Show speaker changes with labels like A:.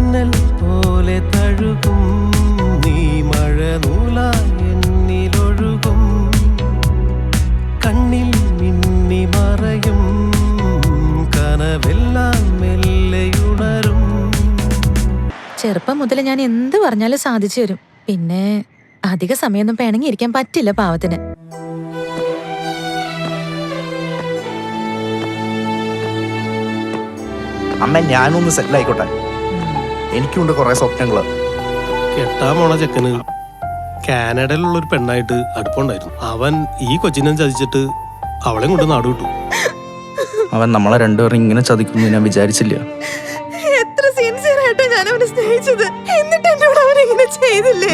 A: തെന്നൽ പോലെ തഴുകും നീ മഴനൂലായി എന്നിലൊഴുകും കണ്ണിൽ മിന്നി മറയും കനവെല്ലാം മെല്ലെയുണരും.
B: ചെറുപ്പം മുതൽ ഞാൻ എന്ത് പറഞ്ഞാലും സാധിച്ചു തരും. പിന്നെ അധിക സമയമൊന്നും പിണങ്ങിയിരിക്കാൻ പറ്റില്ല പാവത്തിന്.
C: അമ്മ ഞാനൊന്ന് സെറ്റിൽ ആയിക്കോട്ടെ. എനിക്കുണ്ട് കുറെ സ്വപ്നങ്ങള്.
A: കെട്ടാൻ പോണ ചെക്കന് കാനഡയിലുള്ള ഒരു പെണ്ണായിട്ട് അടുപ്പുണ്ടായിരുന്നു. അവൻ ഈ കൊച്ചിനെ ചതിച്ചിട്ട് അവളെ കൊണ്ട് നാട് വിട്ടു.
C: അവൻ നമ്മളെ രണ്ടുപേരും ഇങ്ങനെ ചതിക്കുന്നു ഞാൻ വിചാരിച്ചില്ല.
B: എത്ര സിൻസിയർ ആയിട്ടാ ഞാൻ അവനെ സ്നേഹിച്ചത്. എന്നിട്ട് എന്നോട് അവൻ ഇങ്ങനെ ചെയ്തില്ലേ?